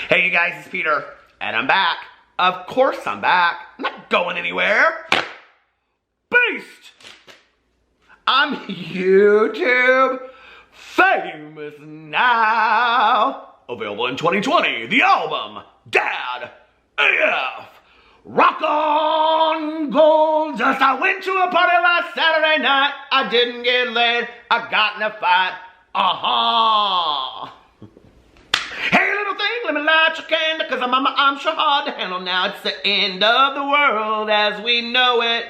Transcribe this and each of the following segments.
Hey you guys, it's Peter, and I'm back. Of course I'm back. I'm not going anywhere. Beast! I'm YouTube famous now. Available in 2020, the album, Dad AF. Rock on gold dust. I went to a party last Saturday night. I didn't get laid. I got in a fight. Hey little thing, let me light your candle, cause I'm sure hard to handle now. It's the end of the world as we know it.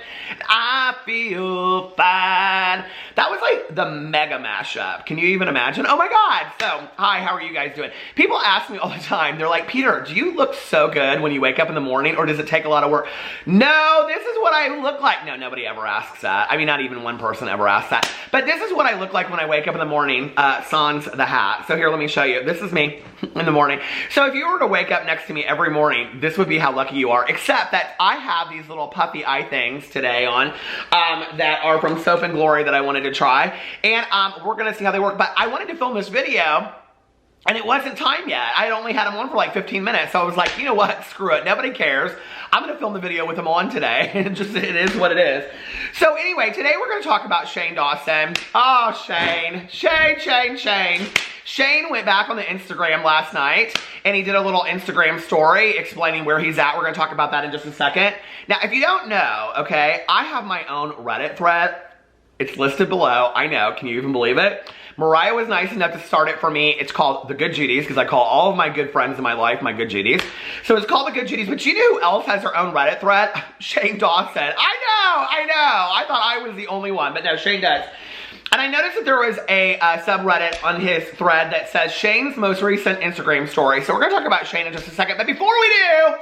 I feel fine. That was like the mega mashup. Can you even imagine? Oh my God. So, hi, how are you guys doing? People ask me all the time, they're like, Peter, do you look so good when you wake up in the morning, or does it take a lot of work? No, this is what I look like. No, nobody ever asks that. I mean, not even one person ever asks that. But this is what I look like when I wake up in the morning. Sans the hat. So here, let me show you. This is me in the morning. So if you were to wake up next to me every morning, this would be how lucky you are. Except that I have these little puffy eye things today on that are from Soap and Glory that I wanted to try. And we're going to see how they work. But I wanted to film this video, and it wasn't time yet. I only had them on for like 15 minutes. So I was like, you know what? Screw it. Nobody cares. I'm going to film the video with them on today. It is what it is. So anyway, today we're going to talk about Shane Dawson. Oh, Shane. Shane went back on the Instagram last night, and he did a little Instagram story explaining where he's at. We're going to talk about that in just a second. Now, if you don't know, okay, I have my own Reddit thread. It's listed below. I know. Can you even believe it? Mariah was nice enough to start it for me. It's called The Good Judies, because I call all of my good friends in my life my Good Judies. So it's called The Good Judies. But you know who else has their own Reddit thread? Shane Dawson. I know. I thought I was the only one, but no, Shane does. And I noticed that there was a subreddit on his thread that says Shane's most recent Instagram story. So we're going to talk about Shane in just a second. But before we do,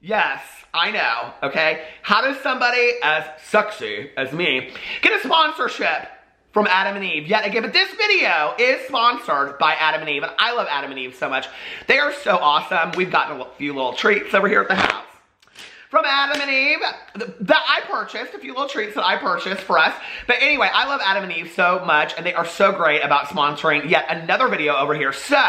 yes, I know, okay? How does somebody as sexy as me get a sponsorship from Adam and Eve? Yet again, but this video is sponsored by Adam and Eve. And I love Adam and Eve so much. They are so awesome. We've gotten a few little treats over here at the house from Adam and Eve that I purchased, a few little treats that I purchased for us. But anyway, I love Adam and Eve so much, and they are so great about sponsoring yet another video over here. So,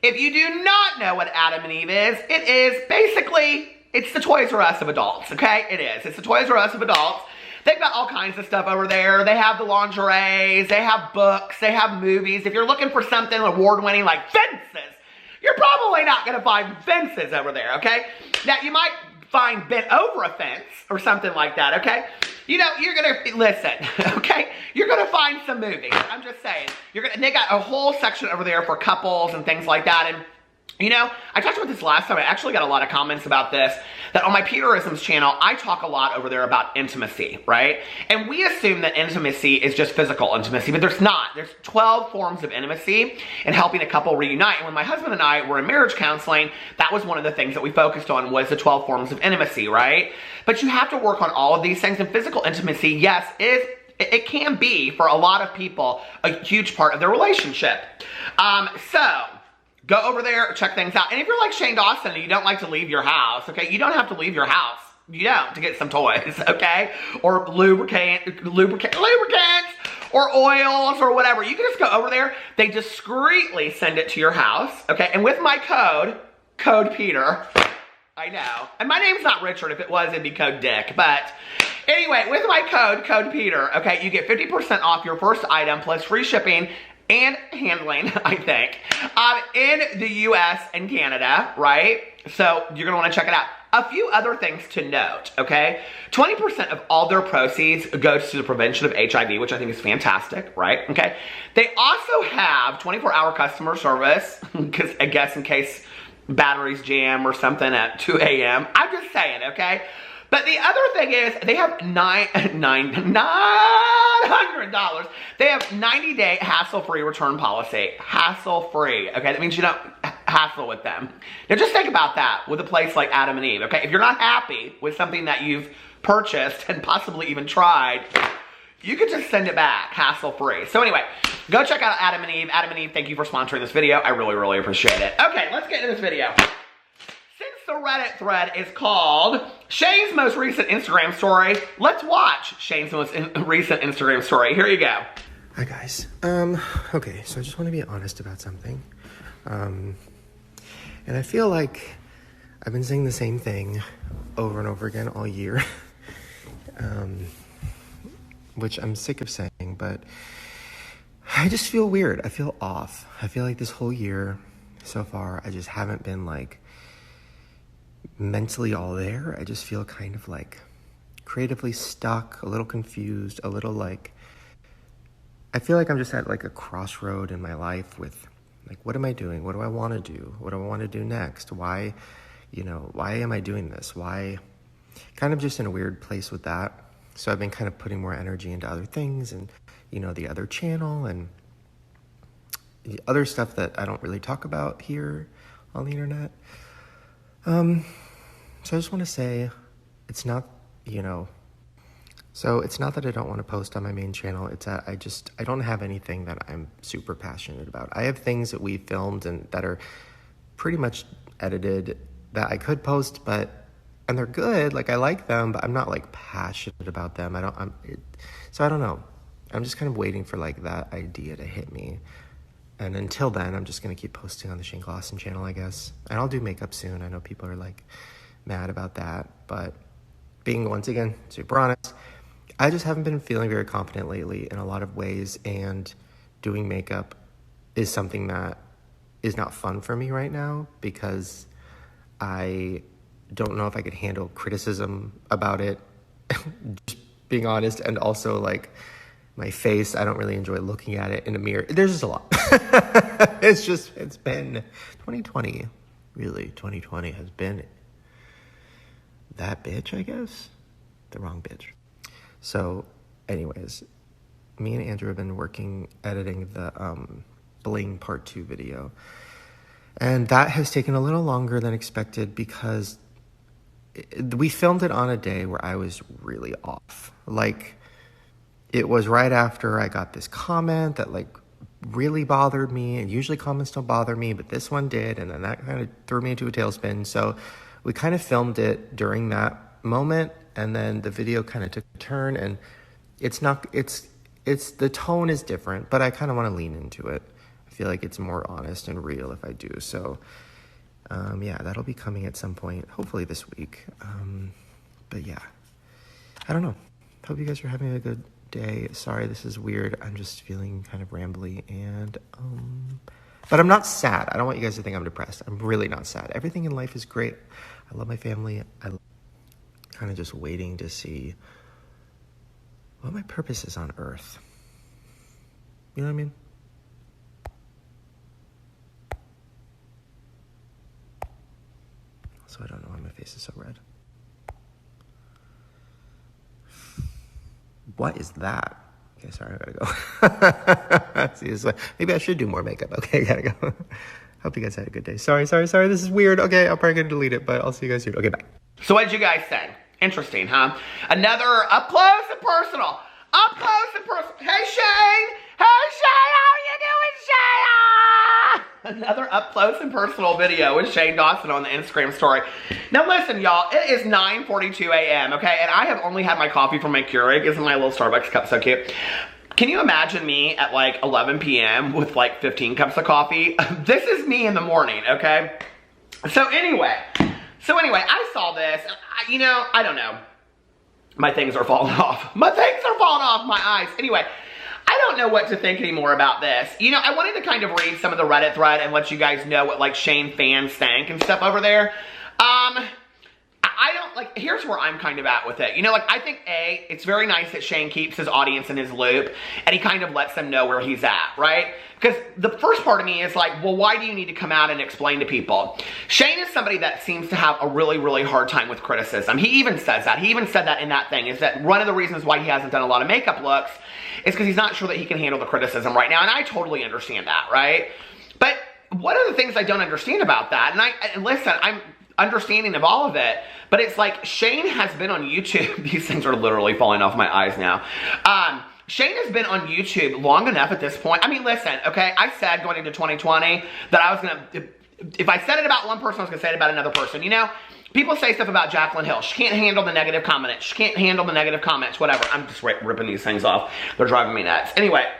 if you do not know what Adam and Eve is, it is basically, it's the Toys R Us of adults, okay? It is. It's the Toys R Us of adults. They've got all kinds of stuff over there. They have the lingeries, they have books, they have movies. If you're looking for something award-winning like fences, you're probably not going to find fences over there, okay? Now, you might find Bent Over a Fence or something like that, okay? You know, you're gonna, listen, okay? You're gonna find some movies. I'm just saying. They got a whole section over there for couples and things like that. And you know, I talked about this last time. I actually got a lot of comments about this, that on my Peterisms channel, I talk a lot over there about intimacy, right? And we assume that intimacy is just physical intimacy, but there's not. There's 12 forms of intimacy in helping a couple reunite. And when my husband and I were in marriage counseling, that was one of the things that we focused on, was the 12 forms of intimacy, right? But you have to work on all of these things. And physical intimacy, yes, it can be, for a lot of people, a huge part of their relationship. So go over there, check things out. And if you're like Shane Dawson and you don't like to leave your house, okay, you don't have to leave your house. You don't, to get some toys, okay? Or lubricants, or oils, or whatever. You can just go over there. They discreetly send it to your house, okay? And with my code Peter, I know. And my name's not Richard. If it was, it'd be code Dick. But anyway, with my code Peter, okay, you get 50% off your first item plus free shipping and handling, I think, in the US and Canada, right? So you're gonna wanna check it out. A few other things to note, okay? 20% of all their proceeds goes to the prevention of HIV, which I think is fantastic, right? Okay. They also have 24-hour customer service, because I guess in case batteries jam or something at 2 a.m. I'm just saying, okay? But the other thing is, they have $900. They have 90-day hassle-free return policy. Hassle-free, okay? That means you don't hassle with them. Now just think about that with a place like Adam and Eve, okay? If you're not happy with something that you've purchased and possibly even tried, you could just send it back, hassle-free. So anyway, go check out Adam and Eve. Adam and Eve, thank you for sponsoring this video. I really, really appreciate it. Okay, let's get into this video. The Reddit thread is called Shane's most recent Instagram story. Let's watch Shane's most recent Instagram story. Here you go. Hi guys. Okay, so I just want to be honest about something. And I feel like I've been saying the same thing over and over again all year, which I'm sick of saying, but I just feel weird. I feel off. I feel like this whole year so far, I just haven't been like mentally all there. I just feel kind of like creatively stuck, a little confused, a little like, I feel like I'm just at like a crossroad in my life with like, what am I doing? What do I want to do? What do I want to do next? Why am I doing this? Why? Kind of just in a weird place with that. So I've been kind of putting more energy into other things and, the other channel and the other stuff that I don't really talk about here on the internet. So I just want to say it's not, so it's not that I don't want to post on my main channel. It's that I don't have anything that I'm super passionate about. I have things that we filmed and that are pretty much edited that I could post, and they're good. Like I like them, but I'm not like passionate about them. So I don't know. I'm just kind of waiting for like that idea to hit me. And until then, I'm just going to keep posting on the Shane Glosson channel, I guess. And I'll do makeup soon. I know people are like mad about that, but being once again super honest, I just haven't been feeling very confident lately in a lot of ways, and doing makeup is something that is not fun for me right now because I don't know if I could handle criticism about it, just being honest, and also like my face, I don't really enjoy looking at it in a mirror. There's just a lot. It's been 2020, really. 2020 has been that bitch, I guess. The wrong bitch. So, anyways, me and Andrew have been editing the Bling Part 2 video. And that has taken a little longer than expected because we filmed it on a day where I was really off. Like, it was right after I got this comment that, like, really bothered me. And usually comments don't bother me, but this one did. And then that kind of threw me into a tailspin. So we kind of filmed it during that moment. And then the video kind of took a turn. And the tone is different, but I kind of want to lean into it. I feel like it's more honest and real if I do. So, yeah, that'll be coming at some point, hopefully this week. But yeah, I don't know. Hope you guys are having a good day. Sorry, this is weird. I'm just feeling kind of rambly and, but I'm not sad. I don't want you guys to think I'm depressed. I'm really not sad. Everything in life is great. I love my family. I'm kind of just waiting to see what my purpose is on Earth. You know what I mean? So I don't know why my face is so red. What is that? Okay, sorry, I gotta go. See, maybe I should do more makeup. Okay, I gotta go. Hope you guys had a good day. Sorry. This is weird. Okay, I'll probably gonna delete it, but I'll see you guys soon. Okay, bye. So what did you guys think? Interesting, huh? Another up close and personal. Up close and personal. Hey, Shane! Hey, Shane! How you doing, Shane? Ah! Another up close and personal video with Shane Dawson on the Instagram story. Now listen, y'all, it is 9:42 a.m., okay? And I have only had my coffee from my Keurig. Isn't my little Starbucks cup so cute? Can you imagine me at like 11 p.m. with like 15 cups of coffee? This is me in the morning, okay? So anyway, I saw this. I don't know. My things are falling off. My things are falling off my eyes. Anyway, I don't know what to think anymore about this. I wanted to kind of read some of the Reddit thread and let you guys know what like Shane fans think and stuff over there. I don't, like, here's where I'm kind of at with it. I think, it's very nice that Shane keeps his audience in his loop, and he kind of lets them know where he's at, right? Because the first part of me is like, well, why do you need to come out and explain to people? Shane is somebody that seems to have a really, really hard time with criticism. He even says that. He even said that in that thing, is that one of the reasons why he hasn't done a lot of makeup looks is because he's not sure that he can handle the criticism right now, and I totally understand that, right? But one of the things I don't understand about that, and listen, I'm understanding of all of it, but it's like Shane has been on YouTube. These things are literally falling off my eyes now. Shane has been on YouTube long enough at this point. I mean, listen, okay, I said going into 2020 that I was gonna, if I said it about one person, I was gonna say it about another person. People say stuff about Jaclyn Hill. She can't handle the negative comments. She can't handle the negative comments, whatever. I'm just ripping these things off. They're driving me nuts. Anyway,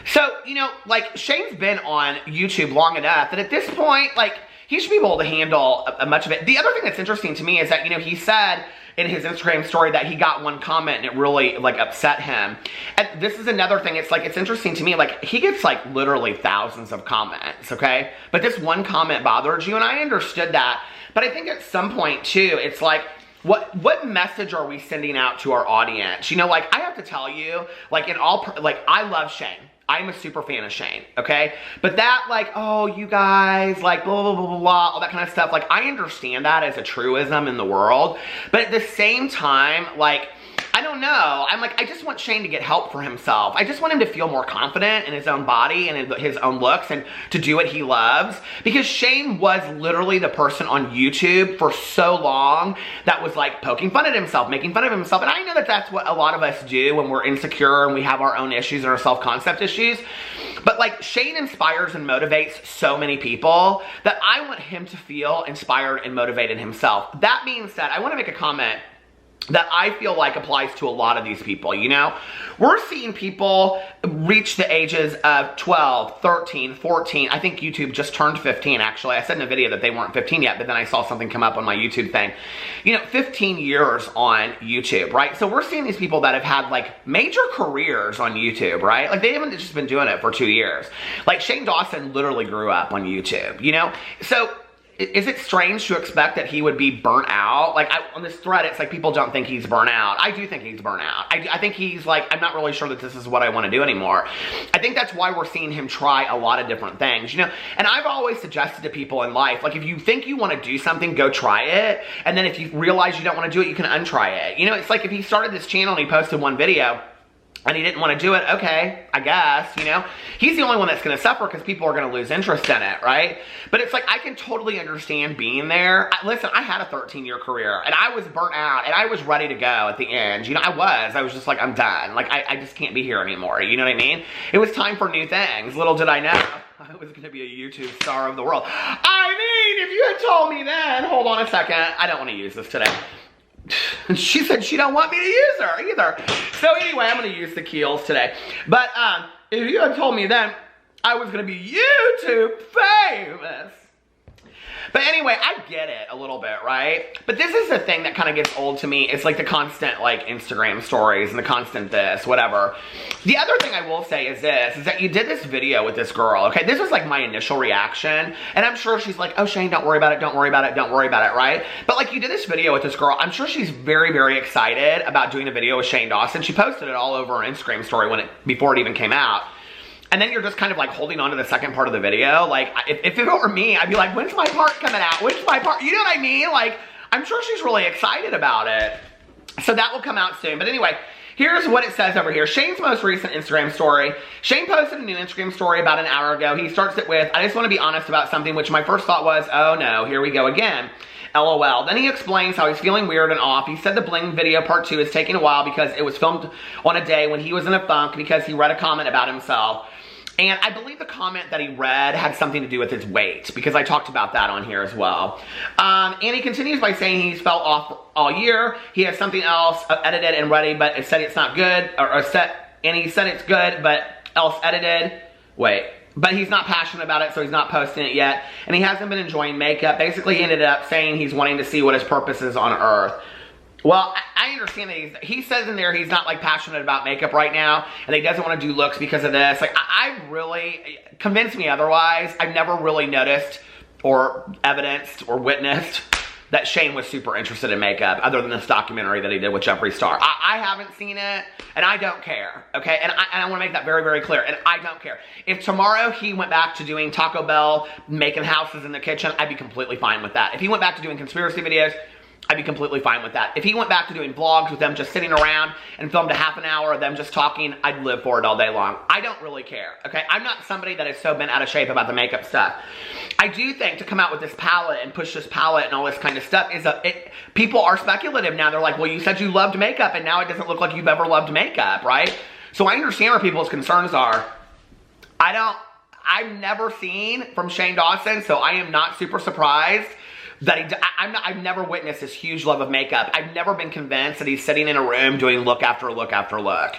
So, you know, like, Shane's been on YouTube long enough that at this point, like, he should be able to handle much of it. The other thing that's interesting to me is that, you know, he said in his Instagram story that he got one comment and it really, like, upset him. And this is another thing. It's like, it's interesting to me. Like, he gets, like, literally thousands of comments, okay? But this one comment bothered you, and I understood that. But I think at some point, too, it's like, what message are we sending out to our audience? You know, like, I have to tell you, like, I love Shane. I'm a super fan of Shane, okay? But that, like, oh, you guys, like, blah, blah, blah, blah, blah, all that kind of stuff, like, I understand that as a truism in the world. But at the same time, like, I don't know. I'm like, I just want Shane to get help for himself. I just want him to feel more confident in his own body and in his own looks and to do what he loves. Because Shane was literally the person on YouTube for so long that was like poking fun at himself, making fun of himself. And I know that that's what a lot of us do when we're insecure and we have our own issues and our self-concept issues. But like, Shane inspires and motivates so many people that I want him to feel inspired and motivated himself. That being said, I want to make a comment that I feel like applies to a lot of these people, you know? We're seeing people reach the ages of 12, 13, 14. I think YouTube just turned 15, actually. I said in a video that they weren't 15 yet, but then I saw something come up on my YouTube thing. You know, 15 years on YouTube, right? So we're seeing these people that have had, like, major careers on YouTube, right? Like, they haven't just been doing it for 2 years. Like, Shane Dawson literally grew up on YouTube, you know? So is it strange to expect that he would be burnt out? Like, on this thread, it's like people don't think he's burnt out. I do think he's burnt out. I think he's like, I'm not really sure that this is what I want to do anymore. I think that's why we're seeing him try a lot of different things, you know? And I've always suggested to people in life, like, if you think you want to do something, go try it. And then if you realize you don't want to do it, you can untry it. You know, it's like if he started this channel and he posted one video and he didn't want to do it, okay, I guess, you know? He's the only one that's going to suffer because people are going to lose interest in it, right? But it's like, I can totally understand being there. Listen, I had a 13-year career, and I was burnt out, and I was ready to go at the end. You know, I was just like, I'm done. Like, I just can't be here anymore, you know what I mean? It was time for new things. Little did I know, I was going to be a YouTube star of the world. I mean, if you had told me then, hold on a second, I don't want to use this today. She said she don't want me to use her either. So anyway, I'm going to use the Kiehl's today. But if you had told me then I was going to be YouTube famous. But anyway, I get it a little bit, right? But this is the thing that kind of gets old to me. It's like the constant, like, Instagram stories and the constant this, whatever. The other thing I will say is this, is that you did this video with this girl, okay? This was like my initial reaction. And I'm sure she's like, oh, Shane, don't worry about it, don't worry about it, don't worry about it, right? But like, you did this video with this girl. I'm sure she's very, very excited about doing a video with Shane Dawson. She posted it all over her Instagram story before it even came out. And then you're just kind of like holding on to the second part of the video. Like, if it were me, I'd be like, when's my part coming out? When's my part? You know what I mean? Like, I'm sure she's really excited about it. So that will come out soon. But anyway, here's what it says over here. Shane's most recent Instagram story. Shane posted a new Instagram story about an hour ago. He starts it with, I just want to be honest about something, which my first thought was, oh no, here we go again. LOL. Then he explains how he's feeling weird and off. He said the bling video part 2 is taking a while because it was filmed on a day when he was in a funk because he read a comment about himself. And I believe the comment that he read had something to do with his weight, because I talked about that on here as well. And he continues by saying he's felt off all year. He has something else edited and ready, but it said it's not good, and he said it's good, but else edited. But he's not passionate about it, so he's not posting it yet. And he hasn't been enjoying makeup. Basically, he ended up saying he's wanting to see what his purpose is on Earth. Well, I understand that he says in there he's not, like, passionate about makeup right now, and he doesn't want to do looks because of this. Like, I really, convince me otherwise. I've never really noticed or evidenced or witnessed that Shane was super interested in makeup, other than this documentary that he did with Jeffree Star. I haven't seen it, and I don't care, okay? And I want to make that very, very clear, and I don't care. If tomorrow he went back to doing Taco Bell, making houses in the kitchen, I'd be completely fine with that. If he went back to doing conspiracy videos, I'd be completely fine with that. If he went back to doing vlogs with them just sitting around and filmed a half an hour of them just talking, I'd live for it all day long. I don't really care, okay? I'm not somebody that is so bent out of shape about the makeup stuff. I do think to come out with this palette and push this palette and all this kind of stuff people are speculative now. They're like, well, you said you loved makeup and now it doesn't look like you've ever loved makeup, right? So I understand where people's concerns are. I've never seen from Shane Dawson, so I am not super surprised that I've never witnessed this huge love of makeup. I've never been convinced that he's sitting in a room doing look after look after look.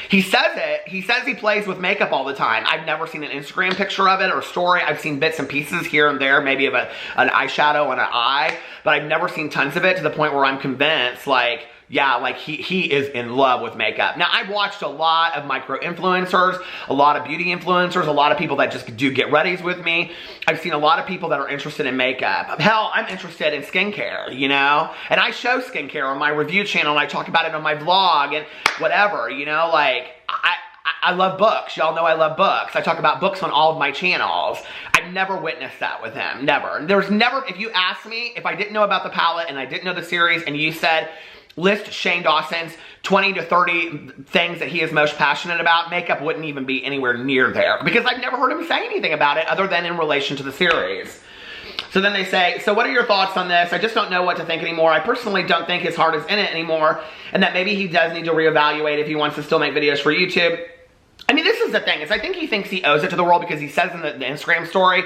He says it. He says he plays with makeup all the time. I've never seen an Instagram picture of it or story. I've seen bits and pieces here and there, maybe of an eyeshadow on an eye, but I've never seen tons of it to the point where I'm convinced, like, yeah, like he is in love with makeup. Now, I've watched a lot of micro influencers, a lot of beauty influencers, a lot of people that just do get readies with me. I've seen a lot of people that are interested in makeup. Hell, I'm interested in skincare, you know? And I show skincare on my review channel, and I talk about it on my vlog and whatever, you know? Like, I love books. Y'all know I love books. I talk about books on all of my channels. I've never witnessed that with him. Never. There's never, if you asked me, if I didn't know about the palette and I didn't know the series and you said, list Shane Dawson's 20 to 30 things that he is most passionate about, makeup wouldn't even be anywhere near there because I've never heard him say anything about it other than in relation to the series. So then they say, so what are your thoughts on this? I just don't know what to think anymore. I personally don't think his heart is in it anymore, and that maybe he does need to reevaluate if he wants to still make videos for YouTube. I mean, this is the thing, is I think he thinks he owes it to the world because he says in the Instagram story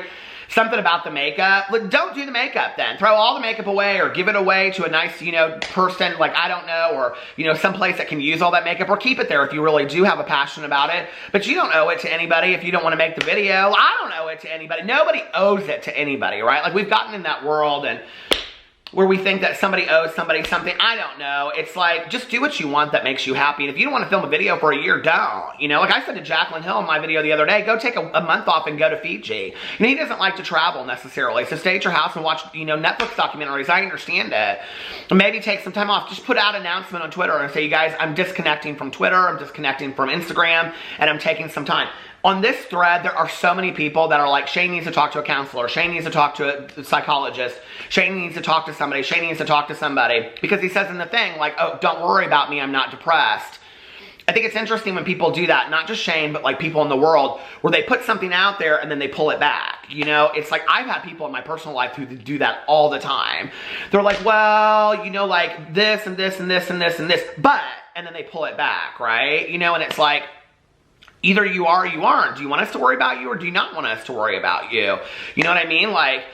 something about the makeup. Look, don't do the makeup then. Throw all the makeup away or give it away to a nice, you know, person, like, I don't know, or, you know, someplace that can use all that makeup, or keep it there if you really do have a passion about it. But you don't owe it to anybody if you don't want to make the video. I don't owe it to anybody. Nobody owes it to anybody, right? Like, we've gotten in that world and where we think that somebody owes somebody something. I don't know. It's like, just do what you want that makes you happy. And if you don't want to film a video for a year, don't. You know, like I said to Jaclyn Hill in my video the other day, go take a month off and go to Fiji. And he doesn't like to travel necessarily. So stay at your house and watch, you know, Netflix documentaries. I understand it. And maybe take some time off. Just put out an announcement on Twitter and say, you guys, I'm disconnecting from Twitter. I'm disconnecting from Instagram. And I'm taking some time. On this thread, there are so many people that are like, Shane needs to talk to a counselor. Shane needs to talk to a psychologist. Shane needs to talk to somebody. Shane needs to talk to somebody. Because he says in the thing, like, oh, don't worry about me. I'm not depressed. I think it's interesting when people do that. Not just Shane, but like people in the world where they put something out there and then they pull it back. You know, it's like I've had people in my personal life who do that all the time. They're like, well, you know, like this and this and this and this and this. But, and then they pull it back, right? You know, and it's like, either you are or you aren't. Do you want us to worry about you or do you not want us to worry about you? You know what I mean? Like,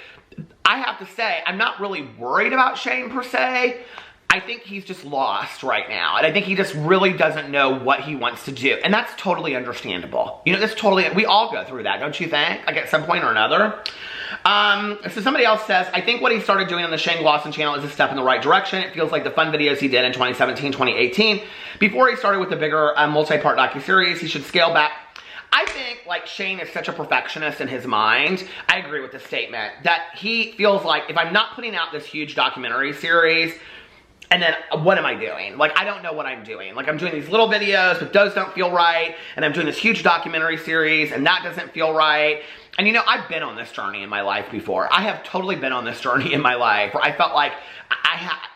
I have to say, I'm not really worried about Shane per se. I think he's just lost right now. And I think he just really doesn't know what he wants to do. And that's totally understandable. You know, that's totally, we all go through that, don't you think? Like at some point or another. So somebody else says, I think what he started doing on the Shane Glosson channel is a step in the right direction. It feels like the fun videos he did in 2017, 2018. Before he started with the bigger multi-part docuseries, he should scale back. I think, like, Shane is such a perfectionist in his mind. I agree with the statement that he feels like if I'm not putting out this huge documentary series, and then what am I doing? Like, I don't know what I'm doing. Like, I'm doing these little videos, but those don't feel right. And I'm doing this huge documentary series, and that doesn't feel right. And you know, I've been on this journey in my life before. I have totally been on this journey in my life where I felt like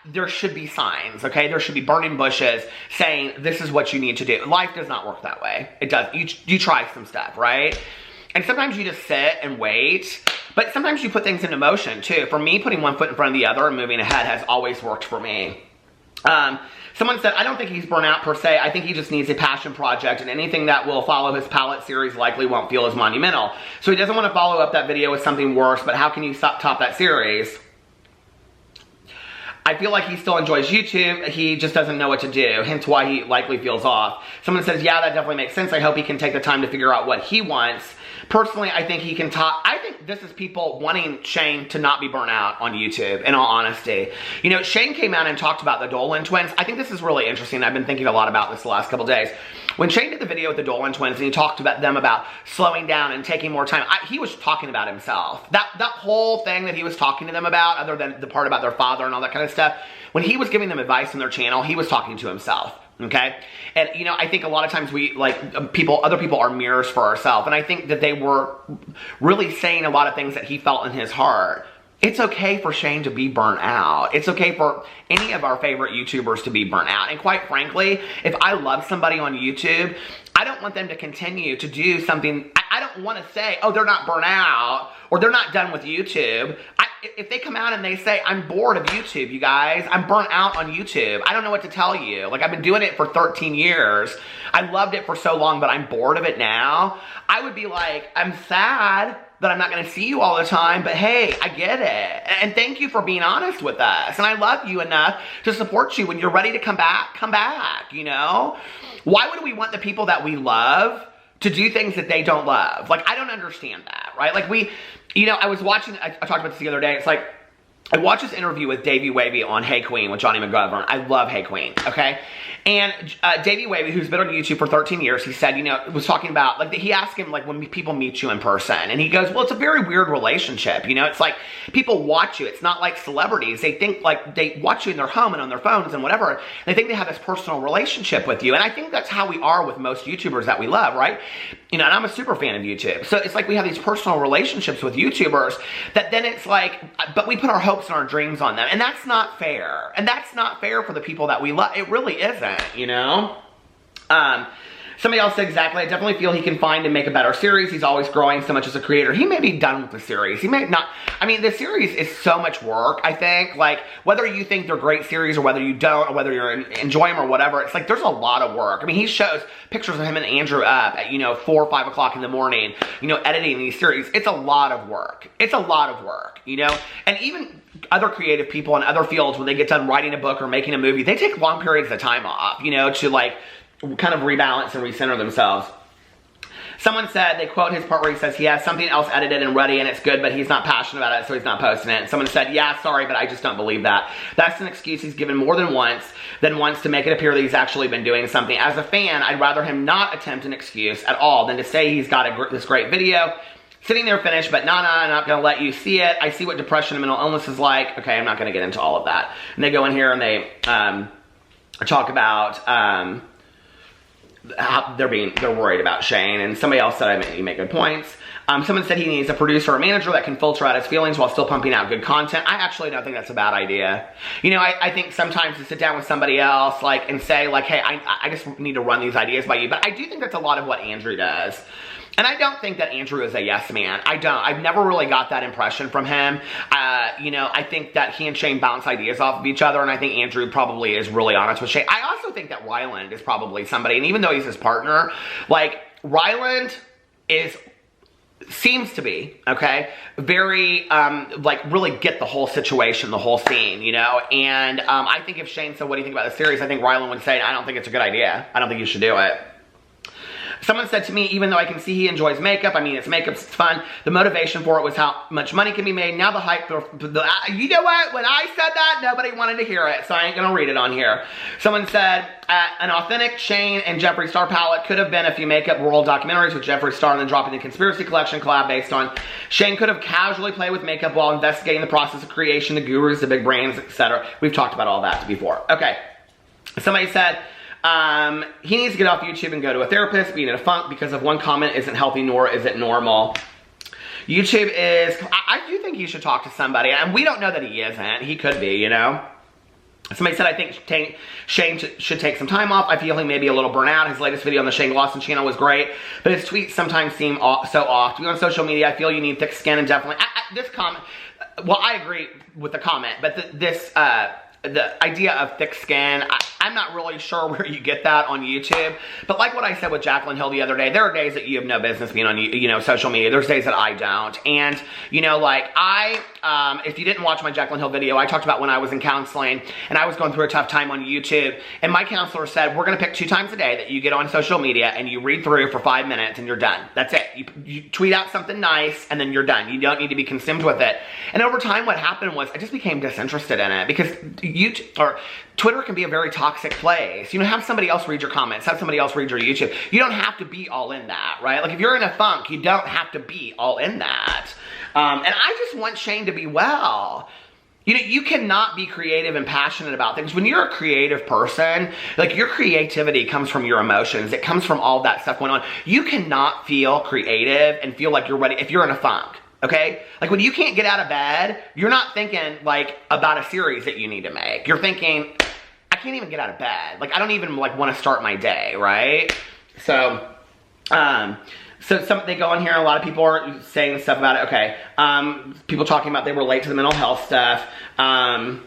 there should be signs, okay? There should be burning bushes saying, this is what you need to do. Life does not work that way. It does. You try some stuff, right? And sometimes you just sit and wait. But sometimes you put things into motion too. For me, putting one foot in front of the other and moving ahead has always worked for me. Someone said, I don't think he's burnt out per se. I think he just needs a passion project, and anything that will follow his palette series likely won't feel as monumental. So he doesn't want to follow up that video with something worse, but how can you top that series? I feel like he still enjoys YouTube. He just doesn't know what to do, hence why he likely feels off. Someone says, yeah, that definitely makes sense. I hope he can take the time to figure out what he wants. Personally, I think he can talk. I think this is people wanting Shane to not be burnt out on YouTube, in all honesty. You know, Shane came out and talked about the Dolan twins. I think this is really interesting. I've been thinking a lot about this the last couple days. When Shane did the video with the Dolan twins and he talked about them about slowing down and taking more time, he was talking about himself. That whole thing that he was talking to them about, other than the part about their father and all that kind of stuff, when he was giving them advice on their channel, he was talking to himself. Okay? And, you know, I think a lot of times we, like, other people are mirrors for ourselves. And I think that they were really saying a lot of things that he felt in his heart. It's okay for Shane to be burnt out. It's okay for any of our favorite YouTubers to be burnt out. And quite frankly, if I love somebody on YouTube, I don't want them to continue to do something. I don't want to say, oh, they're not burnt out or they're not done with YouTube. If they come out and they say, I'm bored of YouTube, you guys, I'm burnt out on YouTube, I don't know what to tell you. Like, I've been doing it for 13 years. I loved it for so long, but I'm bored of it now. I would be like, I'm sad. that I'm not going to see you all the time, but hey, I get it. And thank you for being honest with us. And I love you enough to support you. When you're ready to come back, you know? Why would we want the people that we love to do things that they don't love? Like, I don't understand that, right? Like, I was watching, I talked about this the other day. It's like, I watched this interview with Davey Wavy on Hey Queen with Johnny McGovern. I love Hey Queen, okay? And Davey Wavy, who's been on YouTube for 13 years, he said, was talking about, like, he asked him, like, when people meet you in person. And he goes, well, it's a very weird relationship, It's like, people watch you. It's not like celebrities. They think, like, they watch you in their home and on their phones and whatever. They think they have this personal relationship with you. And I think that's how we are with most YouTubers that we love, right? And I'm a super fan of YouTube. So it's like we have these personal relationships with YouTubers that then it's like, but we put our hopes and our dreams on them. And that's not fair. And that's not fair for the people that we love. It really isn't, Somebody else said exactly, I definitely feel he can find and make a better series. He's always growing so much as a creator. He may be done with the series. He may not. I mean, the series is so much work, I think. Like, whether you think they're great series or whether you don't, or whether you enjoy them or whatever, it's like there's a lot of work. I mean, he shows pictures of him and Andrew up at, 4 or 5 o'clock in the morning, editing these series. It's a lot of work. It's a lot of work, And even other creative people in other fields, when they get done writing a book or making a movie, they take long periods of time off, to like, kind of rebalance and recenter themselves. Someone said, they quote his part where he says he has something else edited and ready and it's good, but he's not passionate about it, so he's not posting it. And someone said, yeah, sorry, but I just don't believe that. That's an excuse he's given more than once to make it appear that he's actually been doing something. As a fan, I'd rather him not attempt an excuse at all than to say he's got this great video sitting there finished, but I'm not going to let you see it. I see what depression and mental illness is like. Okay, I'm not going to get into all of that. And they go in here and they talk about how they're worried about Shane, and somebody else said you make good points. Someone said he needs a producer or manager that can filter out his feelings while still pumping out good content. I actually don't think that's a bad idea. I think sometimes to sit down with somebody else, like, and say, like, hey, I just need to run these ideas by you. But I do think that's a lot of what Andrew does. And I don't think that Andrew is a yes man. I don't. I've never really got that impression from him. I think that he and Shane bounce ideas off of each other, and I think Andrew probably is really honest with Shane. I also think that Ryland is probably somebody, and even though he's his partner, like, Ryland seems to be, okay, very, like, really get the whole situation, the whole scene, And I think if Shane said, what do you think about the series? I think Ryland would say, I don't think it's a good idea. I don't think you should do it. Someone said to me, even though I can see he enjoys makeup, I mean, it's makeup, it's fun, the motivation for it was how much money can be made. Now the hype, you know what? When I said that, nobody wanted to hear it, so I ain't gonna read it on here. Someone said, an authentic Shane and Jeffree Star palette could have been a few makeup world documentaries with Jeffree Star and then dropping the Conspiracy Collection collab based on. Shane could have casually played with makeup while investigating the process of creation, the gurus, the big brands, etc. We've talked about all that before. Okay. Somebody said, he needs to get off YouTube and go to a therapist. Being in a funk because of one comment isn't healthy, nor is it normal. YouTube is, I do think he should talk to somebody, and we don't know that he isn't. He could be, Somebody said, I think Shane should take some time off. I feel he may be a little burnt out. His latest video on the Shane Glosson channel was great, but his tweets sometimes seem so off. To be on social media, I feel you need thick skin, and definitely, this comment, well, I agree with the comment, but the idea of thick skin, I'm not really sure where you get that on YouTube. But like what I said with Jaclyn Hill the other day, there are days that you have no business being on, social media. There's days that I don't. And, like if you didn't watch my Jaclyn Hill video, I talked about when I was in counseling and I was going through a tough time on YouTube. And my counselor said, we're going to pick 2 times a day that you get on social media and you read through for 5 minutes and you're done. That's it. You tweet out something nice and then you're done. You don't need to be consumed with it. And over time, what happened was I just became disinterested in it because Twitter can be a very toxic place. Have somebody else read your comments, have somebody else read your YouTube. You don't have to be all in that, right? Like if you're in a funk, you don't have to be all in that. And I just want Shane to be well. You cannot be creative and passionate about things. When you're a creative person, like your creativity comes from your emotions. It comes from all that stuff going on. You cannot feel creative and feel like you're ready if you're in a funk. Okay? Like when you can't get out of bed, you're not thinking like about a series that you need to make. You're thinking, I can't even get out of bed. Like I don't even like want to start my day, right? So they go on here and a lot of people are saying stuff about it. Okay. People talking about they relate to the mental health stuff. Oh,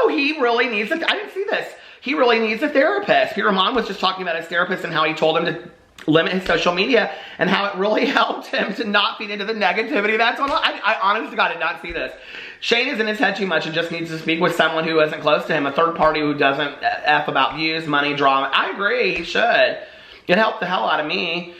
he really needs I didn't see this. He really needs a therapist. Peter Rahman was just talking about his therapist and how he told him to limit his social media and how it really helped him to not feed into the negativity that's on. I honestly, God, did not see this. Shane is in his head too much and just needs to speak with someone who isn't close to him, a third party who doesn't F about views, money, drama. I agree, he should. It helped the hell out of me.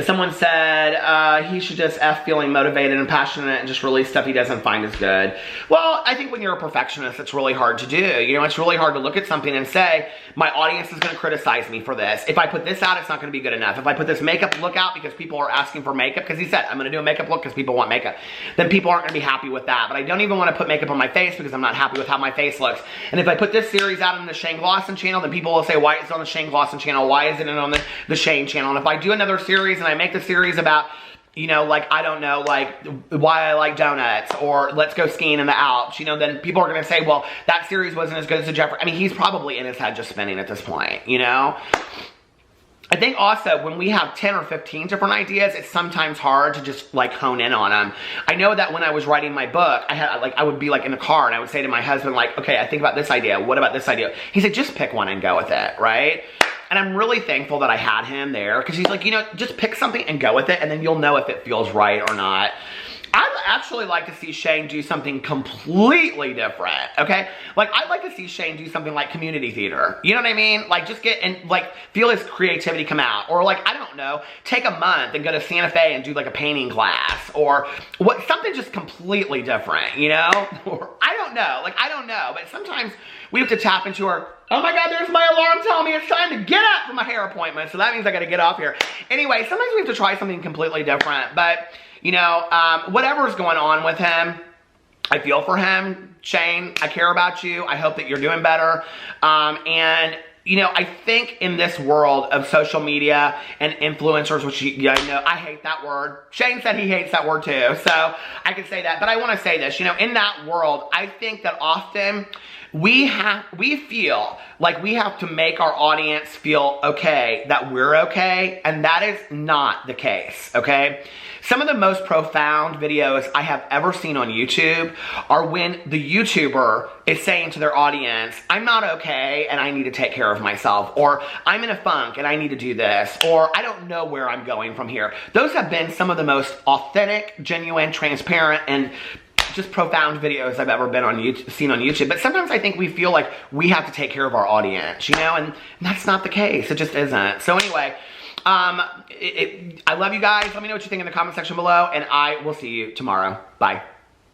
Someone said he should just F feeling motivated and passionate and just release stuff he doesn't find as good. Well, I think when you're a perfectionist, it's really hard to do. You know, it's really hard to look at something and say, my audience is going to criticize me for this. If I put this out, it's not going to be good enough. If I put this makeup look out because people are asking for makeup, because he said, I'm going to do a makeup look because people want makeup, then people aren't going to be happy with that. But I don't even want to put makeup on my face because I'm not happy with how my face looks. And if I put this series out on the Shane Glosson channel, then people will say, why is it on the Shane Glosson channel? Why isn't it on the Shane channel? And if I do another series and I make the series about, you know, like, I don't know, like, why I like donuts, or let's go skiing in the Alps, you know, then people are going to say, well, that series wasn't as good as the Jeffree. I mean, he's probably in his head just spinning at this point, you know? I think also when we have 10 or 15 different ideas, it's sometimes hard to just like hone in on them. I know that when I was writing my book, I would be like in the car and I would say to my husband, like, okay, I think about this idea. What about this idea? He said, just pick one and go with it, right? And I'm really thankful that I had him there, because he's like, you know, just pick something and go with it, and then you'll know if it feels right or not. I'd actually like to see Shane do something completely different, okay? Like, I'd like to see Shane do something like community theater. You know what I mean? Like, just get and, like, feel his creativity come out. Or, like, I don't know, take a month and go to Santa Fe and do, like, a painting class. Or something just completely different, you know? Or, I don't know. Like, I don't know. But sometimes we have to tap into our, oh my God, there's my alarm telling me it's time to get up for my hair appointment. So that means I got to get off here. Anyway, sometimes we have to try something completely different. But, you know, whatever's going on with him, I feel for him. Shane, I care about you. I hope that you're doing better. And, you know, I think in this world of social media and influencers, which you know, I hate that word. Shane said he hates that word too. So I can say that. But I want to say this, you know, in that world, I think that often we feel like we have to make our audience feel okay, that we're okay. And that is not the case, okay? Some of the most profound videos I have ever seen on YouTube are when the YouTuber is saying to their audience, I'm not okay and I need to take care of myself, or I'm in a funk and I need to do this, or I don't know where I'm going from here. Those have been some of the most authentic, genuine, transparent, and just profound videos I've ever been seen on YouTube. But sometimes I think we feel like we have to take care of our audience, you know, and that's not the case. It just isn't. So anyway, I love you guys. Let me know what you think in the comment section below, and I will see you tomorrow. Bye.